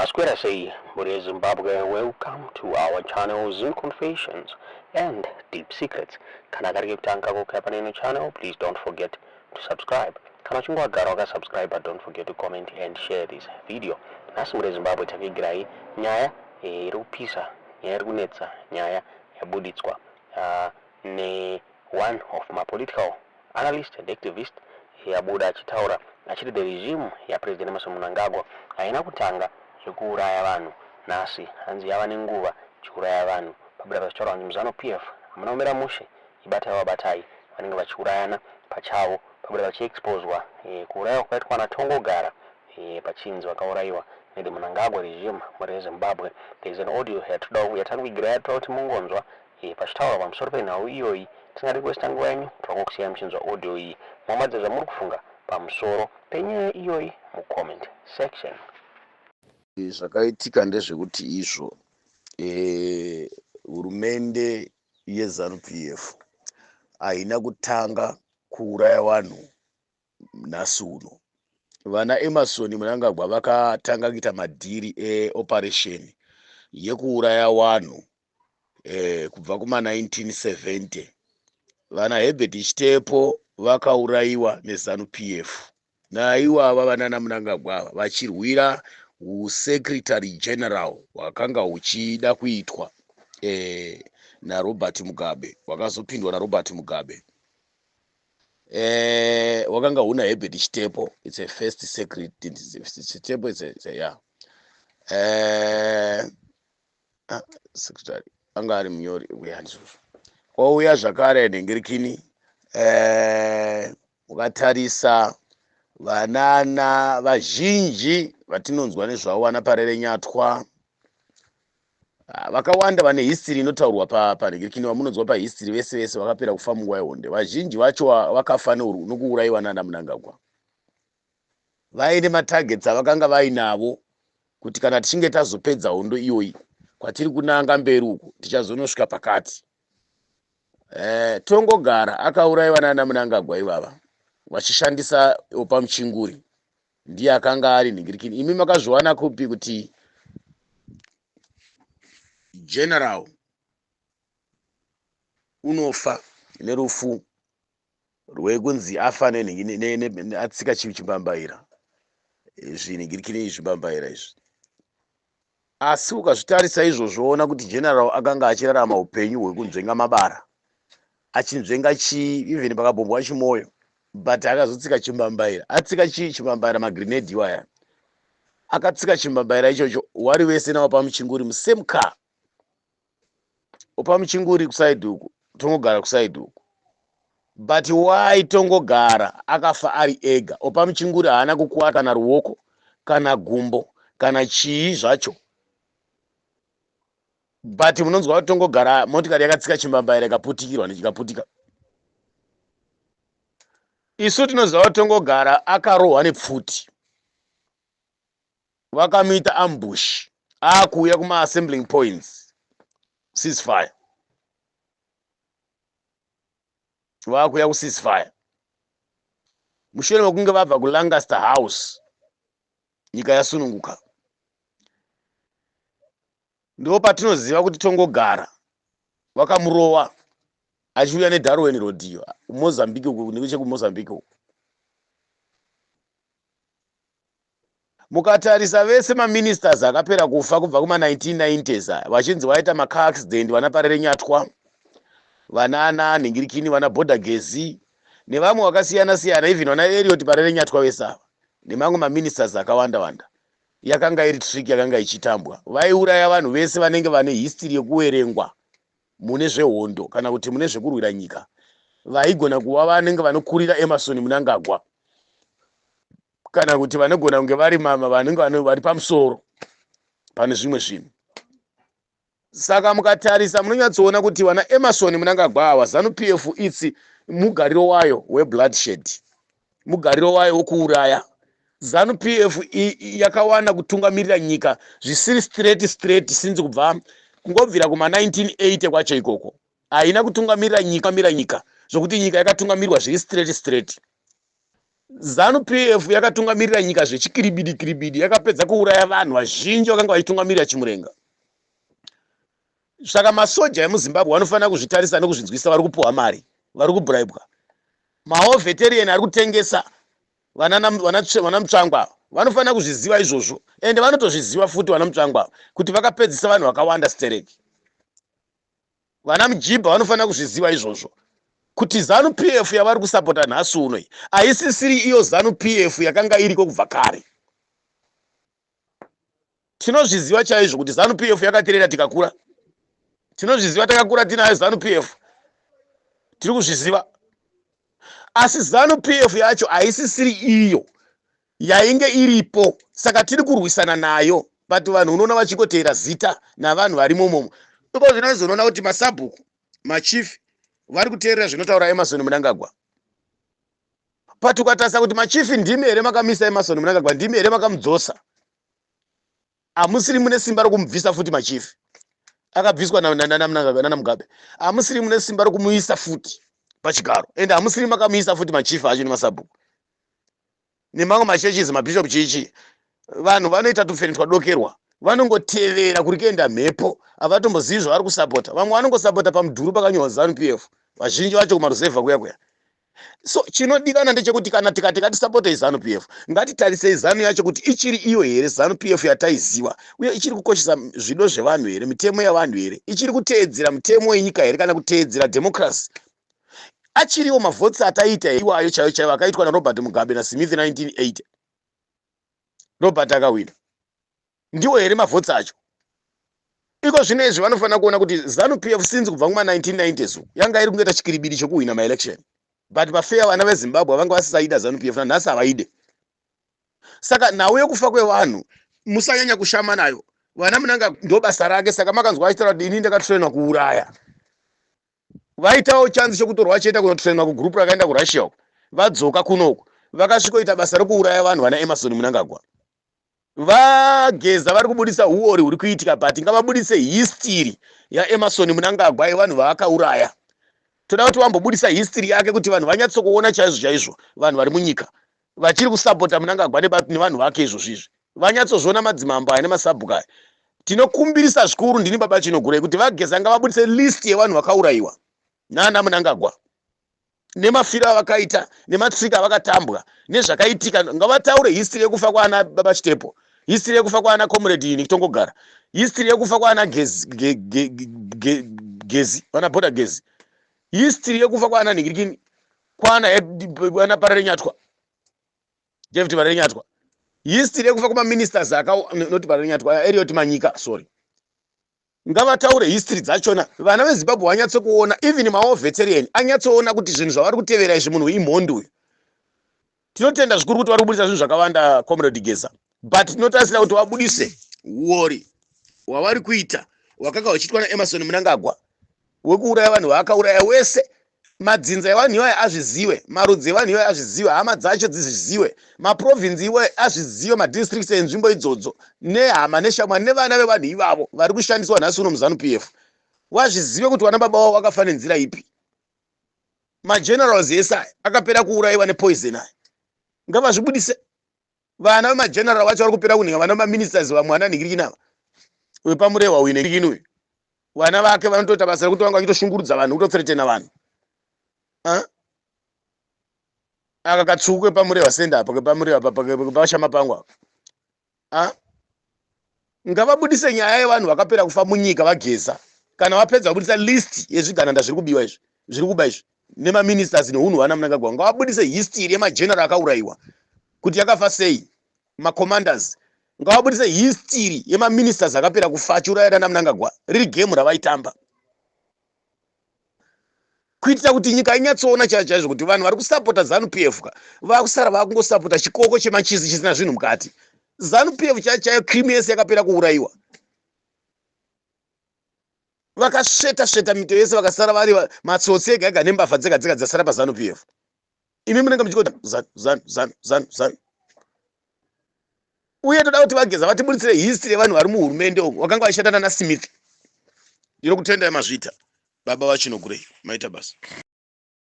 Masquera say, Buria Zimbabwe, welcome to our channel Zoom Confessions and Deep Secrets. Kana kari kutanga kukapa neno channel, please don't forget to subscribe. Kana chungwa garoga subscribe, but don't forget to comment and share this video. Nasi Buria Zimbabwe takigirai nyaya irupisa, nyaya irunetsa, nyaya yabuditswa. Ne one of my political analyst and activist yabuda achitaura achiti the regime ya President Emmerson Mnangagwa haina kutanga chikuuraya vanhu nasi hanzi yava nenguva chikuuraya vanhu pabula pachitaura kuti muzano PF munomera mushe ibatai wabatai vanenge vachiurayana pachavo pabula vachiexposwa kuuraiwa kwaitwa naTongogara pachinzi vakaurayiwa nedi Mnangagwa regime muri Zimbabwe. There is an audio here yatari kuigira kuti mungonzwa pachitaura pamusoro penhau iyoyi. Tingarequesta nguva yenyu twakukusiyai muchinzwa audio iyi mwamadza zvamuri kufunga pamusoro penyaya iyoyi mucomment section. Zvakaitika ndezvekuti izvo hurumende yeZanu PF haina kutanga kuuraya vanhu nhasi uno. Vana Emmerson Mnangagwa vakatanga kuita madhiri eoperation yekuuraya vanhu kubva kuma1970. Vana Herbert Chitepo vakaurayiwa neZanu PF. Naivava vanana Mnangagwa vachirwira secretary general wakanga huchida kuitwa naRobert Mugabe, wakazopindwa naRobert Mugabe. Wakanga huna Herbert Chitepo, it's a first secretary. Chitepo is a secretary. Angari mnyori uyanzu. Ouya zvakare nengirikini ukatarisa vanana vazhinji vatinonzwa nezvavo vana Parere Nyatwa vakawanda vane history inotaurwa panengirikini vamunonzwa pahistory vese vakapera kufa munguva yehonde. Vazhinji vacho vakafa nokuurayiwa nana Mnangagwa. Vaine matargets avakanga vainavo kuti kana tichinge tazopedza hondo iyoyi kwatiri kunanga mberi uku tichazonosvika pakati. Tongogara akaurayiwa nana Mnangagwa ivava vachishandisa Opa Muchinguri, ndiye akanga ari ningirikini. Imi makazviwana kupi kuti general unofa nerufu rwekunzi afa atsika chimbambaira zviningirikini zvimbambaira izvi? Asi ukazvitarisa izvozvo kuti general akanga achirarama upenyu hwekunzvenga mabara, achinzvenga even pakabombwa chimoyo, but akazotsika chimbambaira. Atsika chimbambaira magrenade iwaya, akatsika chimbambaira ichocho wari wese naWopa Muchinguri musame car. Opa Muchinguri kuside uku, Tongogara kuside uku. But why Tongogara akafa ari ega? Opa Muchinguri haana kukuwara kana ruoko kana gumbo kana chii zvacho. But munonzwa kuti Tongogara motikari yakatsika chimbambaira ikaputikirwa nechikaputika. Isu tinoziva kuti Tongogara akarohwa nepfuti. Vakamuita ambush akuuya kuma assembling points ceasefire. Vakuuya kuceasefire mushure mekunge vabva kuLancaster House, nyika yasununguka. Ndipo patinoziva kuti Tongogara vakamurowa achiuya neDarwen Road Mozambique uku nechekuMozambique uku. Mukatarisa vese maministers akapera kufa kubva kuma1990s vachinzi vaita macar accident, vana Parere Nyatwa, vanana Ningirikini, vana Bodagezi nevamwe vakasiyana siyana, even vana Elliot Parere Nyatwa vese ava nemamwe maministers akawanda wanda. Yakanga iri trick yakanga ichitambwa. Vaiuraya vanhu vese vanenge vane history yekuverengwa mune zvehondo kana kuti mune zvekurwira nyika. Vaigona kuva vanenge vanokurira Emmerson Mnangagwa kana kuti vanogona kunge vari mama vanenge vari pamusoro pane zvimwe zvinhu. Saka mukatarisa munonyatsoona kuti vana Emmerson Mnangagwa ava ZANU PF itsi mugariro wayo webloodshed, mugariro wayo wokuuraya. ZANU PF yakawana kutungamirira nyika zvisiri straight since kubva kungobvira kuma1980 kwacho ikoko. Haina kutungamirira nyika zvokuti nyika yakatungamirirwa zviri straight. ZANU PF yakatungamirira nyika zvechikiribidi yakapedza kuuraya vanhu vazhinji vakanga vachitungamirira chimurenga. Saka masoja emuZimbabwe vanofanira kuzvitarisa nekuzvinzwisa vari kupuwa mari, vari kubribwa. Maoveterian ari kutengesa vana mutsvangwa vanofanira kuzviziva izvozvo, ende vanotozviziva futi vana mutsvangwa kuti vakapedzisa vanhu vakawanda stereki. Vana mujibha vanofanira kuzviziva izvozvo kuti ZANU PF yavari kusapota nhasi uno haisisiri iyo ZANU PF yakanga iriko kubva kare. Tinozviziva chaizvo kuti ZANU PF yakatirera tikakura. Tinozviziva takakura tinayo ZANU PF, tiri kuzviziva. Asi ZANU PF yacho haisisiri iyo yainge iripo, saka tiri kurwisana nayo. But vanhu unoona vachingotera zita navanhu vari momo. Iko zvinonzi unoona kuti masabhuku, machief vari kuteerera zvinotaura Emmerson Mnangagwa. But ukatarisa kuti machifi ndimi here makamisa Emmerson Mnangagwa, ndimi here makamudzosa. Hamusiri mune simba rokumubvisa futi machifi. Akabviswa nana Mugabe. Hamusiri mune simba rokumuisa futi pachigaro. Ende hamusiri makamuisa futi machifi acho nemasabhuku. Nemamwe machurches, mabishop chichi. Vanhu vanoita tufeni twadokerwa. Vanongotevera kuri kuenda mhepo. Havatombozivi zvavari kusapota. Vamwe vanongosapota pamudhuru pakanyorwa ZANU PF. Vazhinji vacho kumaruzevha kuya. So chinodikana ndechekuti kana tikati ngatisapotei ZANU PF, ngatitarisei ZANU yacho kuti ichiri iyo here ZANU PF yataiziva, uye ichiri kukoshesa zvido zvevanhu here, mitemo yavanhu here, ichiri kuteedzera mitemo yenyika here kana kuteedzera democracy. Achiriwo mavhotsi ataita iwayo chaiwo akaitwa naRobert Mugabe naSmith 1980. Robert akawina. Ndiwo here mavhotsi acho. Iko zvinezvi vanofanira kuona kuti ZANU PF since kubva kuma1990s yanga iri kungoita chikiribidi chokuwina maelection. But vafeya vana veZimbabwe vanga vasisaida ZANU PF nanhasi havaide. Saka nawo yekufa kwevanhu musanyanya kushama nayo. Vana Mnangagwa ndo basa rake, saka makanzwa achitaura kuti ini ndakatrainwa kuuraya. Vaitawo chance chokutorwa vachienda kunotrainwa kugroup rakaenda kuRussia uko. Vadzoka kunoko vakasvikoita basa rokuuraya vanhu vana Emmerson Mnangagwa. Vageza vari kubudisa uori huri kuitika, but ngavabudise history yaEmmerson Mnangagwa yevanhu vaakauraya. Toda kuti vambobudisa history yake kuti vanhu vanyatsokuona chaizvo vanhu vari munyika vachiri kusapota Mnangagwa nevanhu vake izvozvizvi. Vanyatsozviona madzimambo ane masabhuku aya. Tinokumbirisa zvikuru ndini baba Chinogurei kuti vageza ngavabudise list yevanhu vakaurayiwa nana Mnangagwa. Nemafiro avakaita, nematsika avakatambwa, nezvakaitika. Ngavataure history yekufa kwaana baba Chitepo, history yekufa kwaana comrade Nikitongogara, history yekufa kwaana Gezi, vana Bhoda Gezi. History yekufa kwaana Ningirikini, kwaana Parare Nyatwa, David Parare Nyatwa. History yekufa kuma ministers not Parare Nyatwa, Elliot Manyika, sorry. Ngavataure history dzachona. Vana veZimbabwe vanyatsokuona, even maoveterian anyatsoona kuti zvinhu zvavari kutevera izvi munhu imhondo uyu. Tinotenda zvikuru kuti vari kubudisa zvinhu zvakawanda comrade Geza, but tinotarisira kuti vabudise uori hwavari kuita hwakanga huchiitwa naEmmerson Mnangagwa wekuuraya vanhu vaakauraya wese. Madzinza evanhu iwayo azvizive, marudzi evanhu iwayo azvizive, hama dzacho dzizvizive, maprovinsi iwayo azvizive, madistricts enzvimbo idzodzo, nehama neshamwari nevana vevanhu ivavo vari kushandiswa nhasi uno muZANU PF. Vazvizive kuti vana baba vavo vakafa nenzira ipi. Magenerals ese aya akapera kuurayiwa nepoison aya. Ngavazvibudise. Vana vemageneral vacho vari kupera kunhinga vana vemaministers vamwe ana Ningirikini ava. Wepamurehwa uyu Ningirikini uyu. Vana vake vanotoita basa rekuti vanga vachitoshungurudza vanhu, kutotseretena vanhu. Aka katsuku kepamurehwa senda apa, kepamurehwa pashama pangu apa. Ngavabudise nyaya yevanhu vakapera kufa munyika vageza. Kana vapedza kubudisa list yezvigananda zviri kubiwa izvi, zviri kuba izvi, nemaministers nounhu vana Mnangagwa, ngavabudise history yemageneral akaurayiwa kuti yakafa sei, macommanders. Ngavabudise history yemaministers akapera kufa achiuraya nana Mnangagwa, riri game ravaitamba. Kuitira kuti nyika inyatsoona chaizvo kuti vanhu vari kusapota ZANU PF vakusara vakungosapota chikoko chemachizi chisina zvinhu mukati. ZANU PF chaiyo cream yese yakapera kuurayiwa. Vakasveta mito yese vakasara vari matsotsi ega nembavha dzega dzasara paZANU PF. Imi munenge muchikoti ZANU. Uye toda kuti vageza vatibudisire history yevanhu vari muhurumende uko vakanga vachishanda naSmith. Ndinokutendai mazvita. Baba vaChinogurei, maita basa.